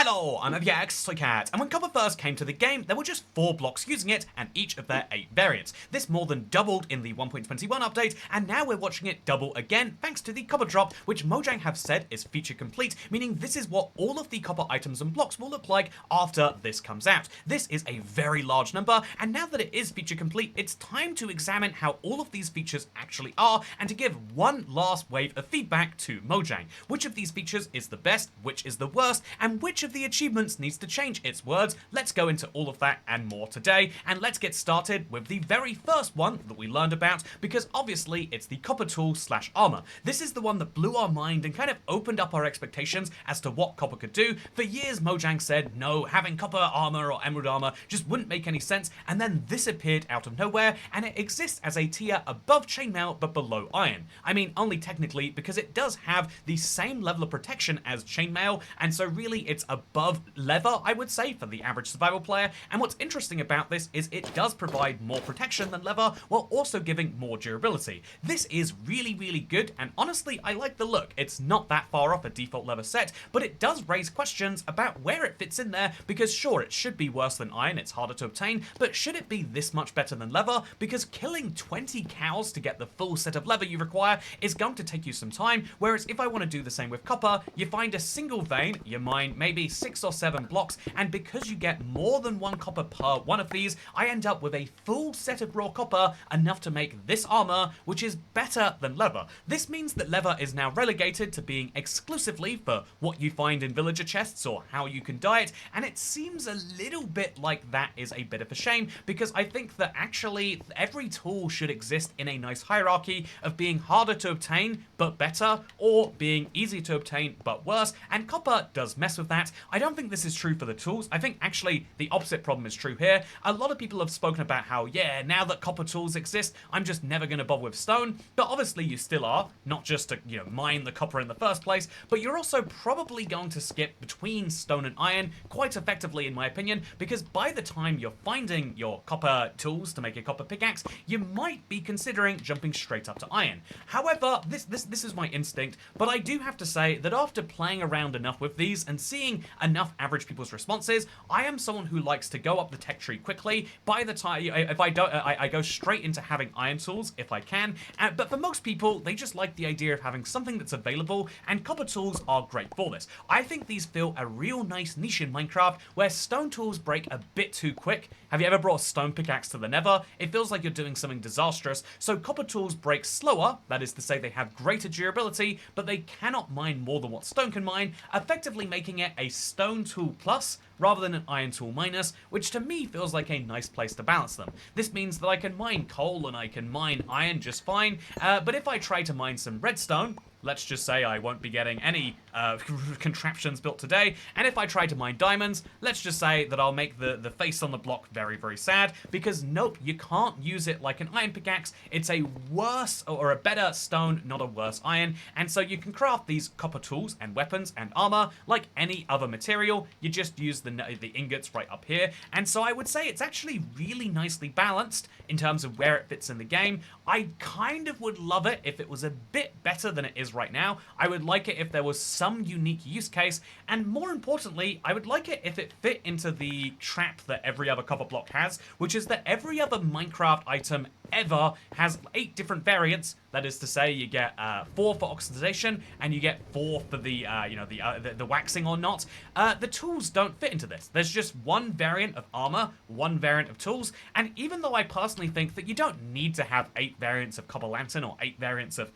Hello, I'm Cat, and when copper first came to the game, there were just 4 blocks using it, and each of their 8 variants. This more than doubled in the 1.21 update, and now we're watching it double again thanks to the copper drop, which Mojang have said is feature complete, meaning this is what all of the copper items and blocks will look like after this comes out. This is a very large number, and now that it is feature complete, it's time to examine how all of these features actually are, and to give one last wave of feedback to Mojang. Which of these features is the best, which is the worst, and which of the achievements needs to change its words? Let's go into all of that and more today, and let's get started with the very first one that we learned about, because obviously it's the copper tool / armor. This is the one that blew our mind and kind of opened up our expectations as to what copper could do. For years Mojang said no, having copper armor or emerald armor just wouldn't make any sense, and then this appeared out of nowhere, and it exists as a tier above chainmail but below iron. I mean, only technically, because it does have the same level of protection as chainmail, and so really it's above leather, I would say, for the average survival player. And what's interesting about this is it does provide more protection than leather while also giving more durability. This is really, really good, and honestly, I like the look. It's not that far off a default leather set, but it does raise questions about where it fits in there, because sure, it should be worse than iron, it's harder to obtain, but should it be this much better than leather? Because killing 20 cows to get the full set of leather you require is going to take you some time, whereas if I want to do the same with copper, you find a single vein, you mine maybe 6 or 7 blocks, and because you get more than 1 copper per one of these, I end up with a full set of raw copper, enough to make this armor, which is better than leather. This means that leather is now relegated to being exclusively for what you find in villager chests or how you can dye it, and it seems a little bit like that is a bit of a shame, because I think that actually every tool should exist in a nice hierarchy of being harder to obtain but better, or being easy to obtain but worse, and copper does mess with that. I don't think this is true for the tools. I think actually the opposite problem is true here. A lot of people have spoken about how, yeah, now that copper tools exist, I'm just never going to bother with stone, but obviously you still are, not just to, mine the copper in the first place, but you're also probably going to skip between stone and iron quite effectively, in my opinion, because by the time you're finding your copper tools to make a copper pickaxe, you might be considering jumping straight up to iron. However, this is my instinct, but I do have to say that after playing around enough with these and seeing enough average people's responses, I am someone who likes to go up the tech tree quickly. By the time, if I don't, I go straight into having iron tools if I can, but for most people, they just like the idea of having something that's available, and copper tools are great for this. I think these fill a real nice niche in Minecraft, where stone tools break a bit too quick. Have you ever brought a stone pickaxe to the nether? It feels like you're doing something disastrous, so copper tools break slower, that is to say they have greater durability, but they cannot mine more than what stone can mine, effectively making it a stone tool plus rather than an iron tool minus, which to me feels like a nice place to balance them. This means that I can mine coal and I can mine iron just fine, but if I try to mine some redstone, let's just say I won't be getting any contraptions built today, and if I try to mine diamonds, let's just say that I'll make the face on the block very, very sad, because nope, you can't use it like an iron pickaxe. It's a worse or a better stone, not a worse iron, and so you can craft these copper tools and weapons and armor like any other material. You just use the ingots right up here, and so I would say it's actually really nicely balanced in terms of where it fits in the game. I kind of would love it if it was a bit better than it is right now. I would like it if there was some unique use case, and more importantly, I would like it if it fit into the trap that every other copper block has, which is that every other Minecraft item ever has 8 different variants. That is to say, you get 4 for oxidization, and you get 4 for the the waxing or not. The tools don't fit into this. There's just 1 variant of armor, 1 variant of tools, and even though I personally think that you don't need to have 8 variants of copper lantern or 8 variants of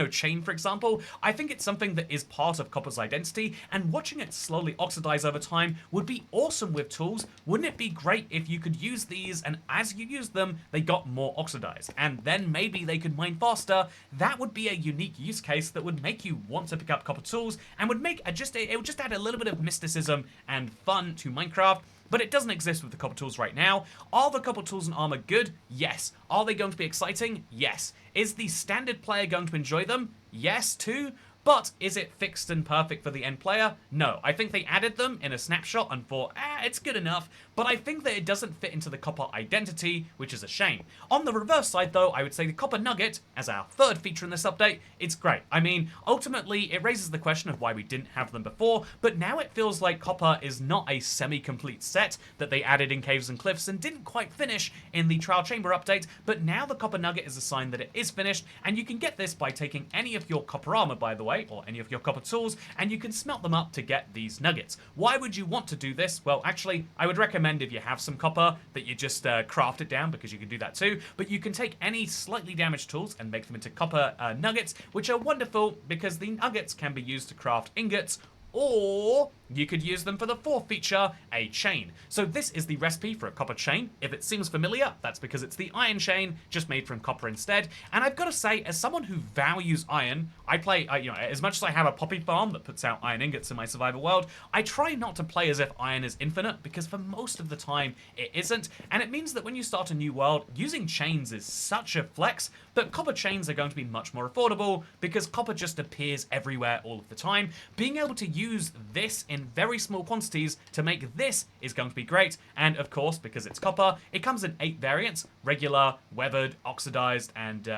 chain, for example, I think it's something that is part of copper's identity, and watching it slowly oxidize over time would be awesome with tools. Wouldn't it be great if you could use these, and as you use them, they got more oxidized, and then maybe they could mine faster? That would be a unique use case that would make you want to pick up copper tools, and would make it would just add a little bit of mysticism and fun to Minecraft. But it doesn't exist with the copper tools right now. Are the copper tools and armor good? Yes. Are they going to be exciting? Yes. Is the standard player going to enjoy them? Yes, too. But is it fixed and perfect for the end player? No. I think they added them in a snapshot and thought, it's good enough, but I think that it doesn't fit into the copper identity, which is a shame. On the reverse side though, I would say the copper nugget, as our third feature in this update, it's great. I mean, ultimately, it raises the question of why we didn't have them before, but now it feels like copper is not a semi-complete set that they added in Caves and Cliffs and didn't quite finish in the Trial Chamber update, but now the copper nugget is a sign that it is finished, and you can get this by taking any of your copper armor, by the way, or any of your copper tools, and you can smelt them up to get these nuggets. Why would you want to do this? Well, actually, I would recommend if you have some copper that you just craft it down, because you can do that too, but you can take any slightly damaged tools and make them into copper nuggets, which are wonderful because the nuggets can be used to craft ingots, or you could use them for the fourth feature, a chain. So this is the recipe for a copper chain. If it seems familiar, that's because it's the iron chain, just made from copper instead. And I've got to say, as someone who values iron, I play, as much as I have a poppy farm that puts out iron ingots in my survival world, I try not to play as if iron is infinite, because for most of the time, it isn't. And it means that when you start a new world, using chains is such a flex, but copper chains are going to be much more affordable, because copper just appears everywhere all of the time. Being able to use this in very small quantities to make this is going to be great, and of course, because it's copper, it comes in 8 variants: regular, weathered, oxidized, and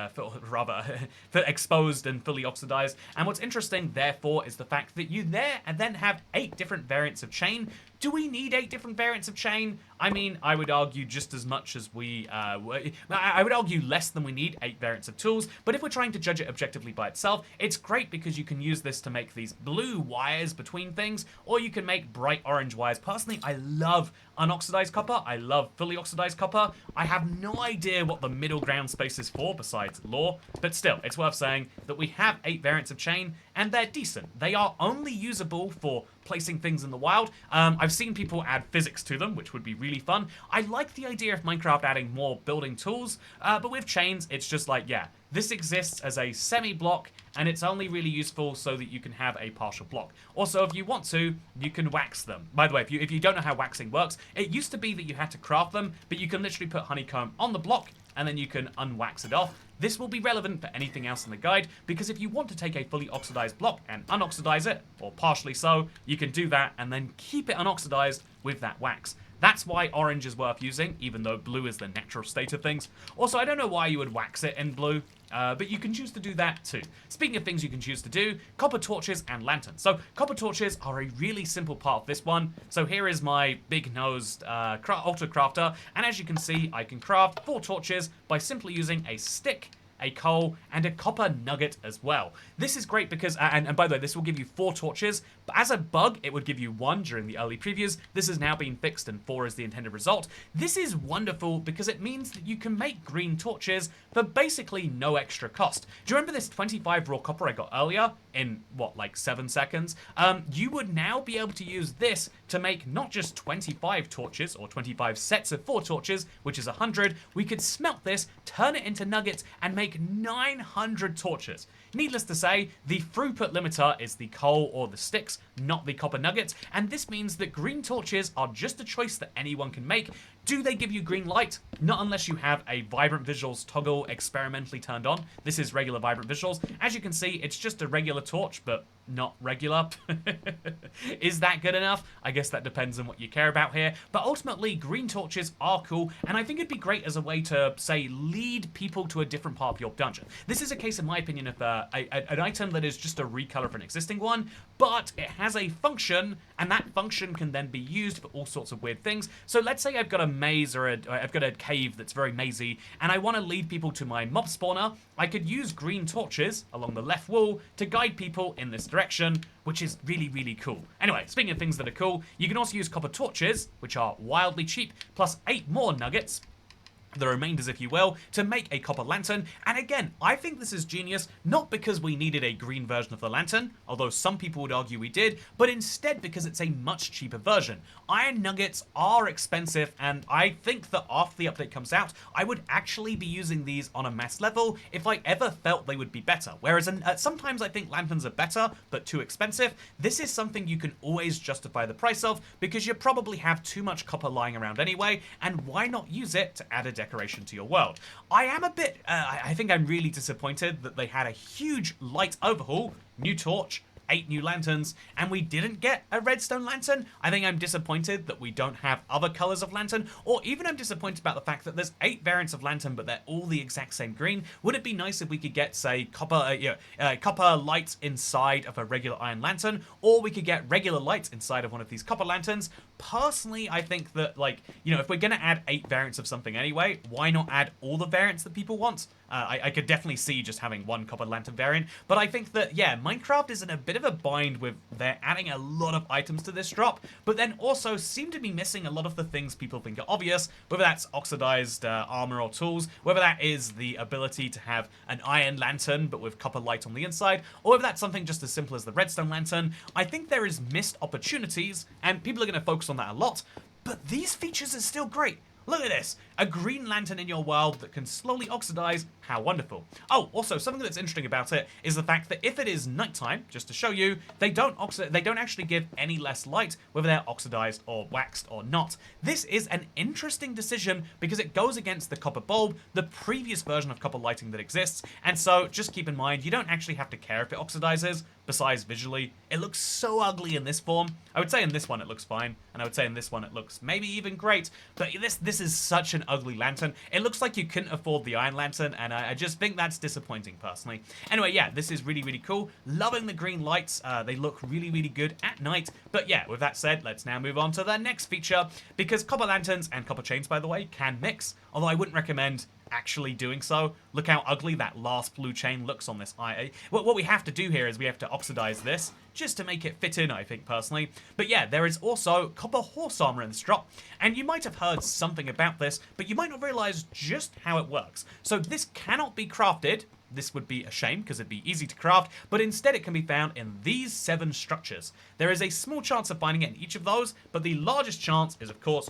exposed and fully oxidized. And what's interesting, therefore, is the fact that you then have 8 different variants of chain. Do we need 8 different variants of chain? I mean, I would argue just as much as I would argue less than we need 8 variants of tools, but if we're trying to judge it objectively by itself, it's great because you can use this to make these blue wires between things, or you can make bright orange wires. Personally, I love unoxidized copper. I love fully oxidized copper. I have no idea what the middle ground space is for besides lore, but still, it's worth saying that we have 8 variants of chain, and they're decent. They are only usable for placing things in the wild. I've seen people add physics to them, which would be really fun. I like the idea of Minecraft adding more building tools, but with chains, it's just like, yeah, this exists as a semi-block, and it's only really useful so that you can have a partial block. Also, if you want to, you can wax them. By the way, if you don't know how waxing works, it used to be that you had to craft them, but you can literally put honeycomb on the block, and then you can unwax it off. This will be relevant for anything else in the guide, because if you want to take a fully oxidized block and unoxidize it, or partially so, you can do that and then keep it unoxidized with that wax. That's why orange is worth using, even though blue is the natural state of things. Also, I don't know why you would wax it in blue, but you can choose to do that too. Speaking of things you can choose to do, copper torches and lanterns. So copper torches are a really simple part of this one. So here is my big-nosed altar crafter, and as you can see, I can craft 4 torches by simply using a stick, a coal, and a copper nugget as well. This is great because, and by the way, this will give you 4 torches, but as a bug, it would give you 1 during the early previews. This has now been fixed and 4 is the intended result. This is wonderful because it means that you can make green torches for basically no extra cost. Do you remember this 25 raw copper I got earlier in, what, like 7 seconds? You would now be able to use this to make not just 25 torches or 25 sets of 4 torches, which is 100. We could smelt this, turn it into nuggets, and make 900 torches. Needless to say, the throughput limiter is the coal or the sticks, not the copper nuggets, and this means that green torches are just a choice that anyone can make. Do they give you green light? Not unless you have a Vibrant Visuals toggle experimentally turned on. This is regular Vibrant Visuals. As you can see, it's just a regular torch, but not regular. Is that good enough? I guess that depends on what you care about here. But ultimately, green torches are cool, and I think it'd be great as a way to, say, lead people to a different part of your dungeon. This is a case, in my opinion, of an item that is just a recolor of an existing one, but it has a function, and that function can then be used for all sorts of weird things. So let's say I've got a maze or I've got a cave that's very mazy, and I want to lead people to my mob spawner. I could use green torches along the left wall to guide people in this direction, which is really, really cool. Anyway, speaking of things that are cool, you can also use copper torches, which are wildly cheap, plus 8 more nuggets, the remainders if you will, to make a copper lantern. And again, I think this is genius, not because we needed a green version of the lantern, although some people would argue we did, but instead because it's a much cheaper version. Iron nuggets are expensive, and I think that after the update comes out, I would actually be using these on a mass level if I ever felt they would be better. Whereas sometimes I think lanterns are better, but too expensive. This is something you can always justify the price of, because you probably have too much copper lying around anyway, and why not use it to add a decoration to your world. I am a bit, I think I'm really disappointed that they had a huge light overhaul, new torch, 8 new lanterns, and we didn't get a redstone lantern. I think I'm disappointed that we don't have other colors of lantern, or even I'm disappointed about the fact that there's 8 variants of lantern, but they're all the exact same green. Would it be nice if we could get, say, copper lights inside of a regular iron lantern, or we could get regular lights inside of one of these copper lanterns? Personally, I think that, like, you know, if we're gonna add 8 variants of something anyway, why not add all the variants that people want? I could definitely see just having one copper lantern variant, but I think that, yeah, Minecraft is in a bit of a bind with they're adding a lot of items to this drop, but then also seem to be missing a lot of the things people think are obvious, whether that's oxidized armor or tools, whether that is the ability to have an iron lantern but with copper light on the inside, or whether that's something just as simple as the redstone lantern. I think there is missed opportunities, and people are going to focus on that a lot, but these features are still great. Look at this, a green lantern in your world that can slowly oxidize. How wonderful. Oh, also, something that's interesting about it is the fact that if it is nighttime, just to show you, they don't actually give any less light, whether they're oxidized or waxed or not. This is an interesting decision because it goes against the copper bulb, the previous version of copper lighting that exists, and so just keep in mind, you don't actually have to care if it oxidizes. Besides, visually, it looks so ugly in this form. I would say in this one it looks fine, and I would say in this one it looks maybe even great, but this is such an ugly lantern. It looks like you couldn't afford the iron lantern, and I just think that's disappointing, personally. Anyway, yeah, this is really, really cool. Loving the green lights. They look really, really good at night. But yeah, with that said, let's now move on to the next feature, because copper lanterns and copper chains, by the way, can mix, although I wouldn't recommend actually doing so. Look how ugly that last blue chain looks on this IA. What we have to do here is we have to oxidize this just to make it fit in, I think, personally. But yeah, there is also copper horse armor in this drop, and you might have heard something about this, but you might not realize just how it works. So this cannot be crafted. This would be a shame because it'd be easy to craft, but instead it can be found in these 7 structures. There is a small chance of finding it in each of those, but the largest chance is, of course,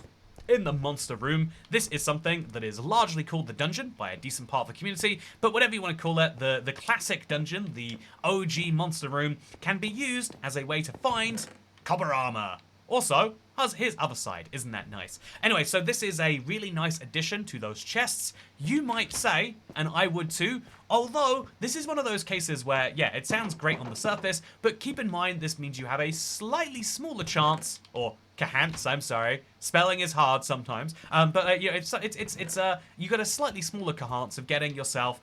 in the monster room. This is something that is largely called the dungeon by a decent part of the community, but whatever you want to call it, the classic dungeon, the OG monster room, can be used as a way to find copper armor. Also, here's other side, isn't that nice? Anyway, so this is a really nice addition to those chests, you might say, and I would too, although this is one of those cases where, yeah, it sounds great on the surface, but keep in mind this means you have a slightly smaller chance, or Kahants, I'm sorry. Spelling is hard sometimes. But you know, you got a slightly smaller chance of getting yourself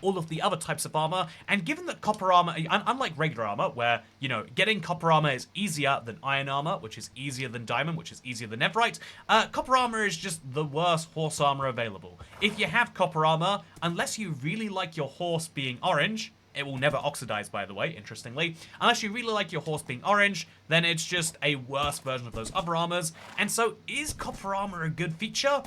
all of the other types of armor. And given that copper armor, unlike regular armor, where, you know, getting copper armor is easier than iron armor, which is easier than diamond, which is easier than netherite, copper armor is just the worst horse armor available. If you have copper armor, unless you really like your horse being orange, it will never oxidize, by the way, interestingly. Unless you really like your horse being orange, then it's just a worse version of those other armors. And so, is copper armor a good feature?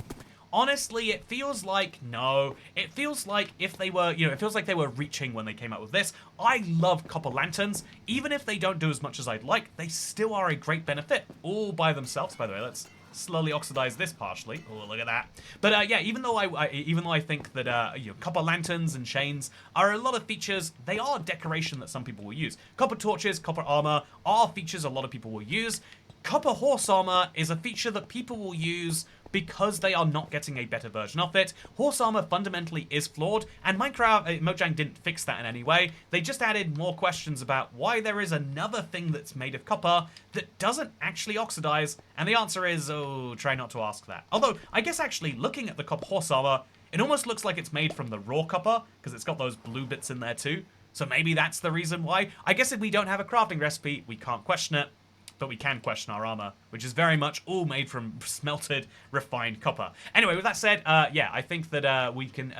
Honestly, it feels like no. It feels like if they were, you know, it feels like they were reaching when they came out with this. I love copper lanterns. Even if they don't do as much as I'd like, they still are a great benefit all by themselves, by the way. Let's slowly oxidize this partially. Oh, look at that. But yeah, even though I think that you know, copper lanterns and chains are a lot of features, they are decoration that some people will use. Copper torches, copper armor are features a lot of people will use. Copper horse armor is a feature that people will use because they are not getting a better version of it. Horse armor fundamentally is flawed, and Minecraft, Mojang didn't fix that in any way. They just added more questions about why there is another thing that's made of copper that doesn't actually oxidize, and the answer is, oh, try not to ask that. Although, I guess actually, looking at the copper horse armor, it almost looks like it's made from the raw copper, because it's got those blue bits in there too. So maybe that's the reason why. I guess if we don't have a crafting recipe, we can't question it. But we can question our armor, which is very much all made from smelted, refined copper. Anyway, with that said, yeah, I think that we can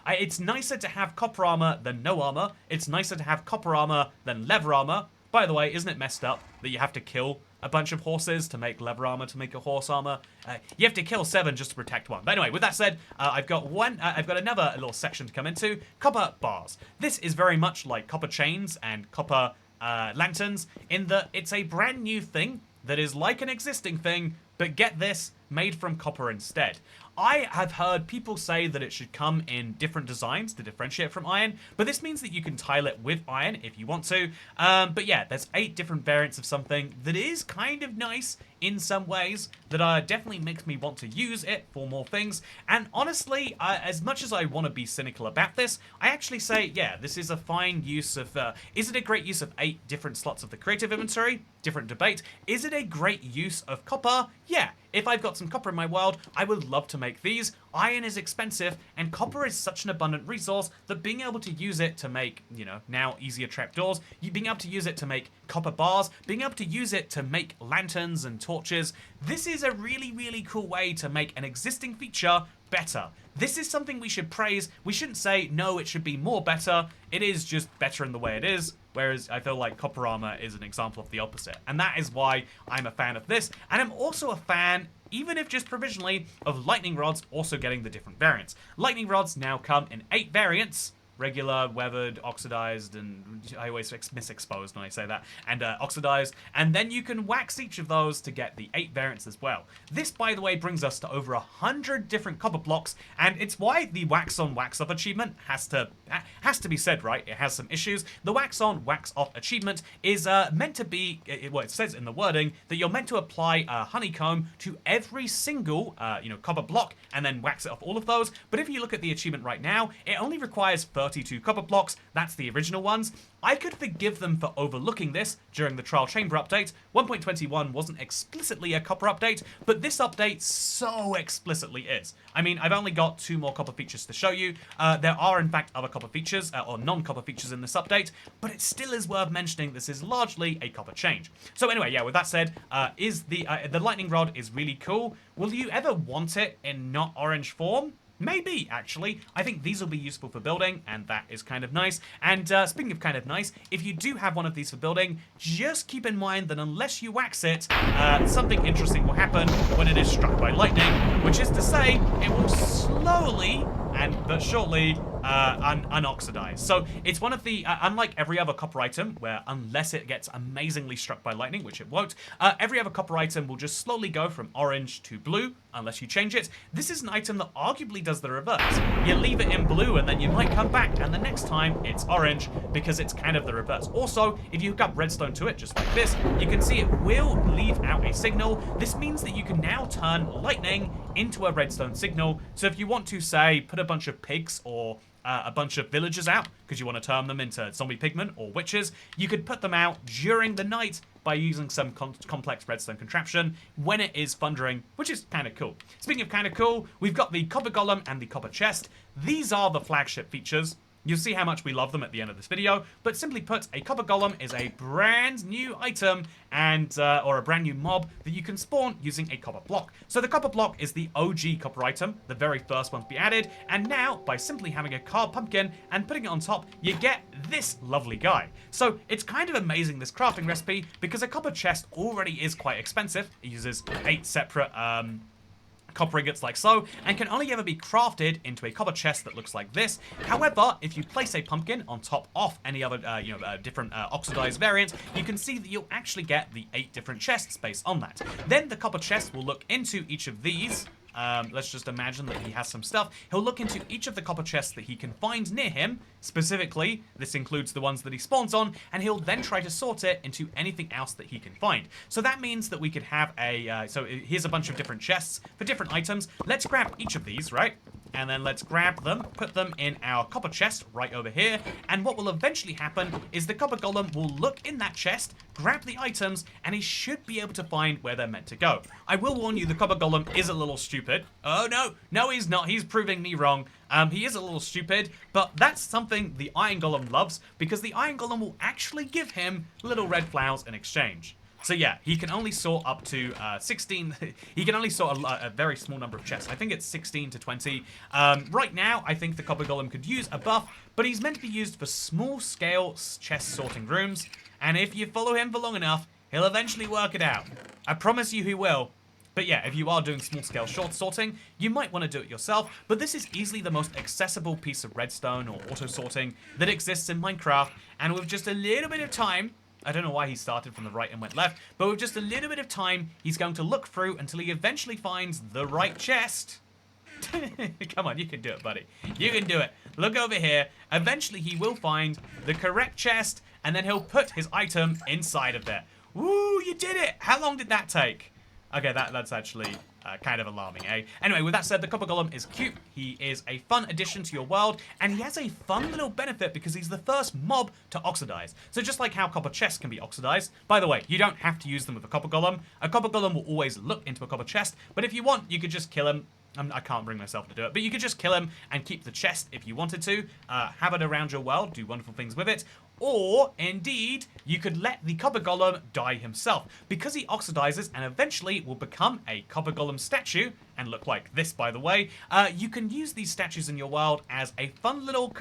it's nicer to have copper armor than no armor. It's nicer to have copper armor than leather armor. By the way, isn't it messed up that you have to kill a bunch of horses to make leather armor, to make a horse armor? You have to kill 7 just to protect 1. But anyway, with that said, I've got another little section to come into. Copper bars. This is very much like copper chains and copper lanterns, in that it's a brand new thing that is like an existing thing, but get this, made from copper instead. I have heard people say that it should come in different designs to differentiate from iron, but this means that you can tile it with iron if you want to. But yeah, there's 8 different variants of something that is kind of nice in some ways that definitely makes me want to use it for more things. And honestly, as much as I want to be cynical about this, I actually say, yeah, this is a fine use of... is it a great use of 8 different slots of the creative inventory? Different debate. Is it a great use of copper? Yeah. If I've got some copper in my world, I would love to make these. Iron is expensive, and copper is such an abundant resource that being able to use it to make, you know, now easier trapdoors, being able to use it to make copper bars, being able to use it to make lanterns and torches, this is a really, really cool way to make an existing feature better. This is something we should praise. We shouldn't say, no, it should be more better. It is just better in the way it is. Whereas I feel like copper armor is an example of the opposite. And that is why I'm a fan of this. And I'm also a fan, even if just provisionally, of lightning rods also getting the different variants. Lightning rods now come in 8 variants. Regular, weathered, oxidized, and I always miss exposed when I say that, and oxidized, and then you can wax each of those to get the 8 variants as well. This, by the way, brings us to over 100 different copper blocks, and it's why the wax on, wax off achievement has to be said, right? It has some issues. The wax on, wax off achievement is meant to be, well, it says in the wording that you're meant to apply a honeycomb to every single, copper block, and then wax it off all of those. But if you look at the achievement right now, it only requires 32 copper blocks. That's the original ones. I could forgive them for overlooking this during the trial chamber update. 1.21 wasn't explicitly a copper update, but this update so explicitly is. I mean, I've only got 2 more copper features to show you. There are, in fact, other copper features, or non-copper features in this update, but it still is worth mentioning this is largely a copper change. So anyway, yeah, with that said, the lightning rod is really cool. Will you ever want it in not orange form? Maybe, actually. I think these will be useful for building, and that is kind of nice. And speaking of kind of nice, if you do have one of these for building, just keep in mind that unless you wax it, something interesting will happen when it is struck by lightning, which is to say, it will slowly but shortly unoxidized. So it's one of the, unlike every other copper item, where unless it gets amazingly struck by lightning, which it won't, every other copper item will just slowly go from orange to blue, unless you change it. This is an item that arguably does the reverse. You leave it in blue and then you might come back and the next time it's orange because it's kind of the reverse. Also, if you hook up redstone to it, just like this, you can see it will leave out a signal. This means that you can now turn lightning into a redstone signal. So if you want to, say, put a bunch of pigs or a bunch of villagers out because you want to turn them into zombie pigmen or witches, you could put them out during the night by using some complex redstone contraption when it is thundering, which is kind of cool. Speaking of kind of cool, we've got the copper golem and the copper chest. These are the flagship features. You'll see how much we love them at the end of this video, but simply put, a copper golem is a brand new item and or a brand new mob that you can spawn using a copper block. So the copper block is the OG copper item, the very first one to be added, and now by simply having a carved pumpkin and putting it on top, you get this lovely guy. So it's kind of amazing, this crafting recipe, because a copper chest already is quite expensive. It uses 8 separate copper ingots like so, and can only ever be crafted into a copper chest that looks like this. However, if you place a pumpkin on top of any other, different oxidized variant, you can see that you'll actually get the 8 different chests based on that. Then the copper chest will look into each of these. Let's just imagine that he has some stuff. He'll look into each of the copper chests that he can find near him. Specifically, this includes the ones that he spawns on, and he'll then try to sort it into anything else that he can find. So that means that we could have a, so here's a bunch of different chests for different items. Let's grab each of these, right? And then let's grab them, put them in our copper chest right over here. And what will eventually happen is the copper golem will look in that chest, grab the items, and he should be able to find where they're meant to go. I will warn you, the copper golem is a little stupid. Oh, no, he's not. He's proving me wrong. He is a little stupid, but that's something the iron golem loves, because the iron golem will actually give him little red flowers in exchange. So yeah, he can only sort up to 16. He can only sort a very small number of chests. I think it's 16 to 20. Right now, I think the copper golem could use a buff, but he's meant to be used for small-scale chest sorting rooms. And if you follow him for long enough, he'll eventually work it out. I promise you he will. But yeah, if you are doing small-scale short sorting, you might want to do it yourself, but this is easily the most accessible piece of redstone or auto-sorting that exists in Minecraft, and with just a little bit of time, I don't know why he started from the right and went left, but with just a little bit of time, he's going to look through until he eventually finds the right chest. Come on, you can do it, buddy. You can do it. Look over here. Eventually, he will find the correct chest, and then he'll put his item inside of there. Woo, you did it! How long did that take? Okay, that's actually kind of alarming, eh? Anyway, with that said, the Copper Golem is cute. He is a fun addition to your world, and he has a fun little benefit because he's the first mob to oxidize. So just like how copper chests can be oxidized, by the way, you don't have to use them with a Copper Golem. A Copper Golem will always look into a copper chest, but if you want, you could just kill him. I can't bring myself to do it, but you could just kill him and keep the chest if you wanted to. Have it around your world, do wonderful things with it. Or, indeed, you could let the Copper Golem die himself, because he oxidizes and eventually will become a Copper Golem statue, and look like this, by the way. You can use these statues in your world as a fun little...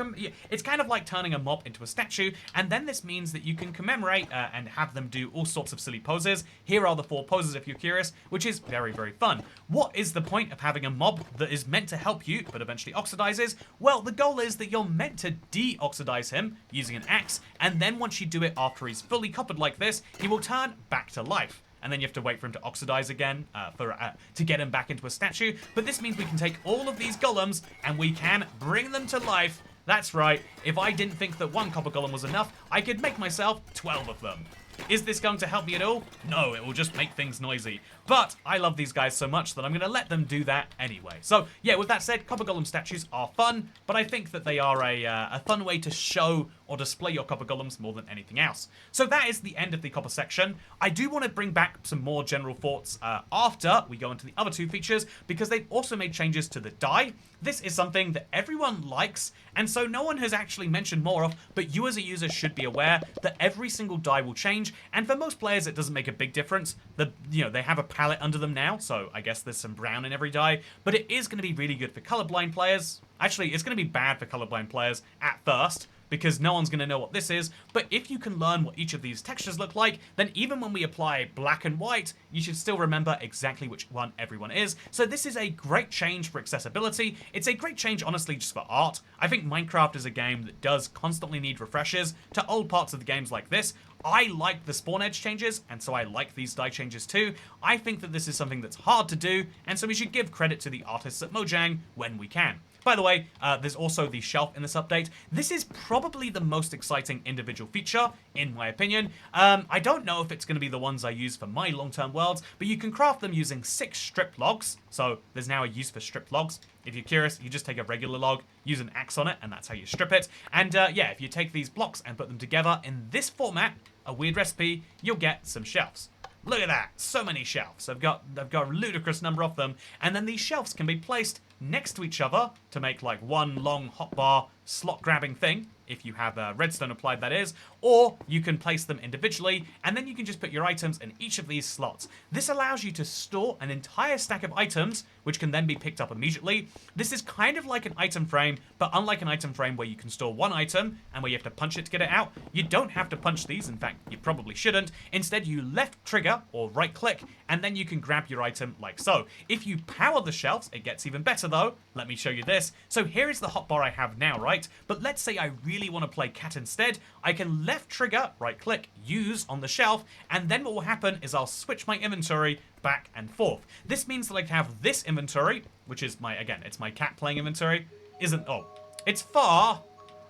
It's kind of like turning a mob into a statue, and then this means that you can commemorate and have them do all sorts of silly poses. Here are the 4 poses if you're curious, which is very, very fun. What is the point of having a mob that is meant to help you, but eventually oxidizes? Well, the goal is that you're meant to de-oxidize him using an axe, and then once you do it after he's fully coppered like this, he will turn back to life. And then you have to wait for him to oxidize again to get him back into a statue. But this means we can take all of these golems and we can bring them to life. That's right, if I didn't think that 1 Copper Golem was enough, I could make myself 12 of them. Is this going to help me at all? No, it will just make things noisy. But I love these guys so much that I'm going to let them do that anyway. So, yeah, with that said, Copper Golem statues are fun, but I think that they are a fun way to show or display your Copper Golems more than anything else. So that is the end of the Copper section. I do want to bring back some more general thoughts after we go into the other 2 features, because they've also made changes to the dye. This is something that everyone likes, and so no one has actually mentioned more of, but you as a user should be aware that every single dye will change, and for most players it doesn't make a big difference. They have a palette under them now, so I guess there's some brown in every dye, but it is going to be really good for colorblind players. Actually, it's going to be bad for colorblind players at first, because no one's going to know what this is, but if you can learn what each of these textures look like, then even when we apply black and white, you should still remember exactly which one everyone is. So this is a great change for accessibility. It's a great change, honestly, just for art. I think Minecraft is a game that does constantly need refreshes to old parts of the games like this. I like the spawn edge changes, and so I like these dye changes too. I think that this is something that's hard to do, and so we should give credit to the artists at Mojang when we can. By the way, there's also the shelf in this update. This is probably the most exciting individual feature, in my opinion. I don't know if it's going to be the ones I use for my long-term worlds, but you can craft them using 6 strip logs. So there's now a use for strip logs. If you're curious, you just take a regular log, use an axe on it, and that's how you strip it. And yeah, if you take these blocks and put them together in this format, a weird recipe, you'll get some shelves. Look at that, so many shelves. I've got a ludicrous number of them, and then these shelves can be placed next to each other to make like one long hotbar slot grabbing thing, if you have redstone applied, that is, or you can place them individually, and then you can just put your items in each of these slots. This allows you to store an entire stack of items, which can then be picked up immediately. This is kind of like an item frame, but unlike an item frame where you can store one item and where you have to punch it to get it out, you don't have to punch these. In fact, you probably shouldn't. Instead, you left trigger or right click, and then you can grab your item like so. If you power the shelves, it gets even better though. Let me show you this. So here is the hotbar I have now, right? But let's say I really want to play cat instead. I can left trigger, right click, use on the shelf, and then what will happen is I'll switch my inventory back and forth. This means that I can have this inventory, which is my, again, it's my cat playing inventory. It's far.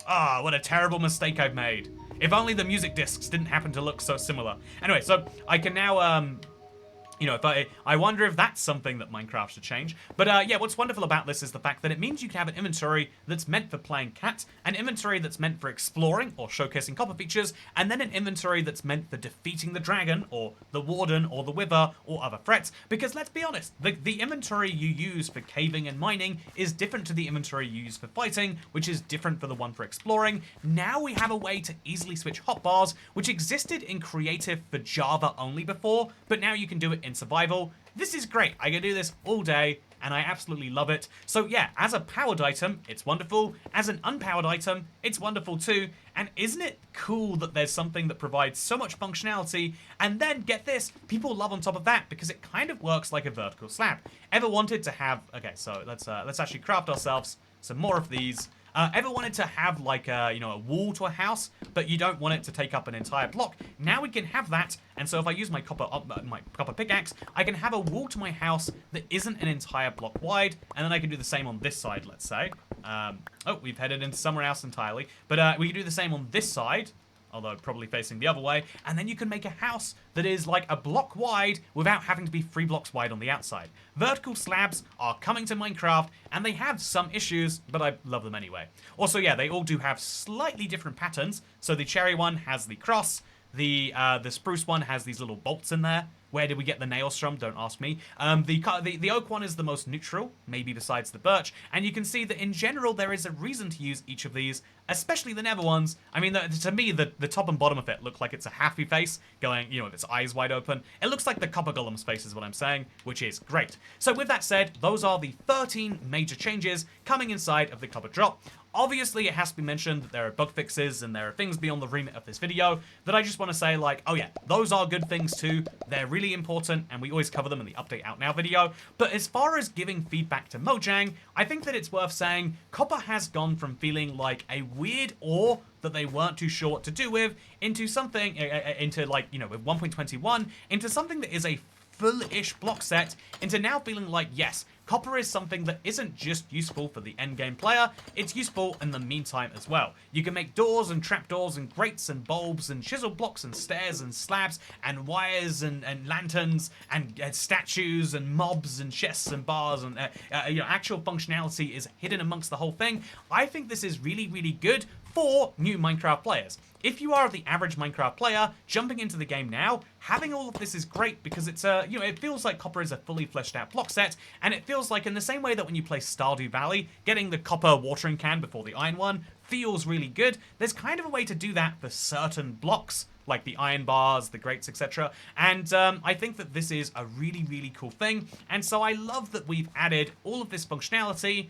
Ah, what a terrible mistake I've made. If only the music discs didn't happen to look so similar. Anyway, so I can now, you know, if I wonder if that's something that Minecraft should change. But yeah, what's wonderful about this is the fact that it means you can have an inventory that's meant for playing cat, an inventory that's meant for exploring or showcasing copper features, and then an inventory that's meant for defeating the dragon or the warden or the wither or other threats. Because let's be honest, the inventory you use for caving and mining is different to the inventory you use for fighting, which is different for the one for exploring. Now we have a way to easily switch hotbars, which existed in creative for Java only before, but now you can do it in survival. This is great. I can do this all day, and I absolutely love it. So yeah, as a powered item, it's wonderful. As an unpowered item, it's wonderful too. And isn't it cool that there's something that provides so much functionality, and then, get this, people love on top of that because it kind of works like a vertical slab. Ever wanted to have... Okay, so let's actually craft ourselves some more of these. Ever wanted to have like a, you know, a wall to a house, but you don't want it to take up an entire block? Now we can have that, and so if I use my copper pickaxe, I can have a wall to my house that isn't an entire block wide, and then I can do the same on this side, let's say. Oh, we've headed into somewhere else entirely, but we can do the same on this side, although probably facing the other way, and then you can make a house that is like a block wide without having to be 3 blocks wide on the outside. Vertical slabs are coming to Minecraft, and they have some issues, but I love them anyway. Also, yeah, they all do have slightly different patterns. So the cherry one has the cross, the spruce one has these little bolts in there. Where did we get the nails from? Don't ask me. The oak one is the most neutral, maybe besides the birch. And you can see that in general, there is a reason to use each of these, especially the nether ones. I mean, to me, the top and bottom of it look like it's a happy face going, you know, with its eyes wide open. It looks like the copper golem's face is what I'm saying, which is great. So with that said, those are the 13 major changes coming inside of the copper drop. Obviously, it has to be mentioned that there are bug fixes and there are things beyond the remit of this video that I just want to say, like, oh yeah, those are good things too. They're really important, and we always cover them in the Update Out Now video. But as far as giving feedback to Mojang, I think that it's worth saying Copper has gone from feeling like a weird ore that they weren't too sure what to do with into something, into like, you know, with 1.21, into something that is a full-ish block set, into now feeling like, yes, copper is something that isn't just useful for the endgame player, it's useful in the meantime as well. You can make doors and trapdoors and grates and bulbs and chisel blocks and stairs and slabs and wires and lanterns and statues and mobs and chests and bars and you know, actual functionality is hidden amongst the whole thing. I think this is really, really good for new Minecraft players. If you are the average Minecraft player, jumping into the game now, having all of this is great because it's a, you know, it feels like copper is a fully fleshed out block set, and it feels like in the same way that when you play Stardew Valley, getting the copper watering can before the iron one feels really good. There's kind of a way to do that for certain blocks, like the iron bars, the grates, etc. And I think that this is a really, really cool thing, and so I love that we've added all of this functionality.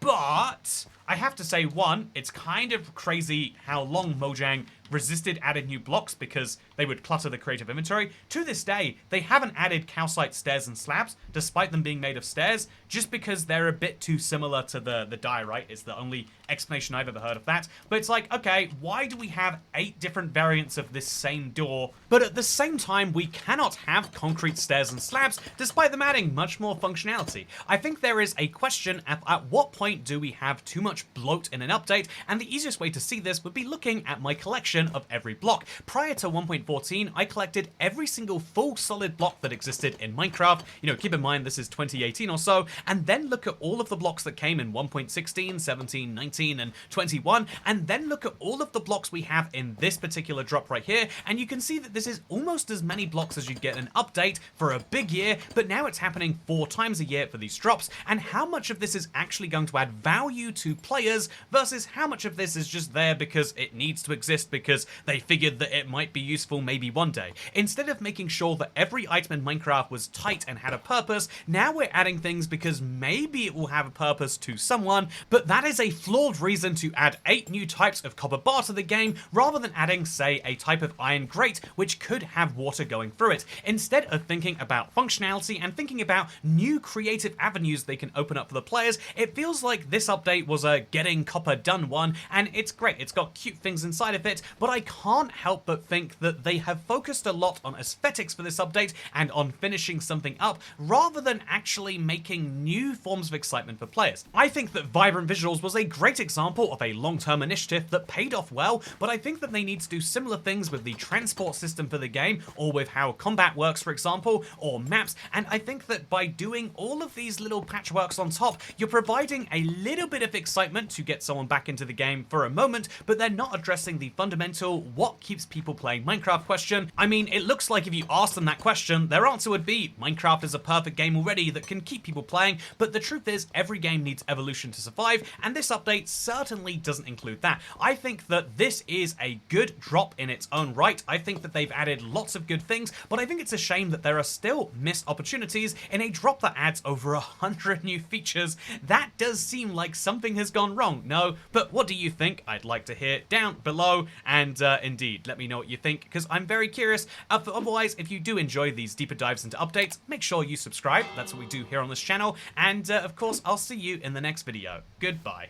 But I have to say, one, it's kind of crazy how long Mojang resisted adding new blocks because they would clutter the creative inventory. To this day, they haven't added calcite stairs and slabs, despite them being made of stairs, just because they're a bit too similar to the die, right? It's the only explanation I've ever heard of that. But it's like, okay, why do we have 8 different variants of this same door, but at the same time, we cannot have concrete stairs and slabs, despite them adding much more functionality? I think there is a question at what point do we have too much bloat in an update, and the easiest way to see this would be looking at my collection of every block. Prior to 1.14, I collected every single full solid block that existed in Minecraft. You know, keep in mind this is 2018 or so, and then look at all of the blocks that came in 1.16, 17, 19, and 21, and then look at all of the blocks we have in this particular drop right here, and you can see that this is almost as many blocks as you'd get an update for a big year, but now it's happening 4 times a year for these drops, and how much of this is actually going to add value to players versus how much of this is just there because it needs to exist because they figured that it might be useful maybe one day. Instead of making sure that every item in Minecraft was tight and had a purpose, now we're adding things because maybe it will have a purpose to someone, but that is a flawed reason to add 8 new types of copper bar to the game rather than adding, say, a type of iron grate which could have water going through it. Instead of thinking about functionality and thinking about new creative avenues they can open up for the players, it feels like this update was a getting copper done one, and it's great. It's got cute things inside of it, but I can't help but think that they have focused a lot on aesthetics for this update and on finishing something up rather than actually making new forms of excitement for players. I think that Vibrant Visuals was a great example of a long-term initiative that paid off well, but I think that they need to do similar things with the transport system for the game, or with how combat works, for example, or maps, and I think that by doing all of these little patchworks on top, you're providing a little bit of excitement to get someone back into the game for a moment, but they're not addressing the fundamental what keeps people playing Minecraft question. I mean, it looks like if you ask them that question, their answer would be Minecraft is a perfect game already that can keep people playing, but the truth is every game needs evolution to survive, and this update certainly doesn't include that. I think that this is a good drop in its own right. I think that they've added lots of good things, but I think it's a shame that there are still missed opportunities in a drop that adds over 100 new features. That does seem like something has gone wrong, no? But what do you think? I'd like to hear down below, and indeed, let me know what you think, because I'm very curious. Otherwise, if you do enjoy these deeper dives into updates, make sure you subscribe. That's what we do here on this channel, and of course, I'll see you in the next video. Goodbye.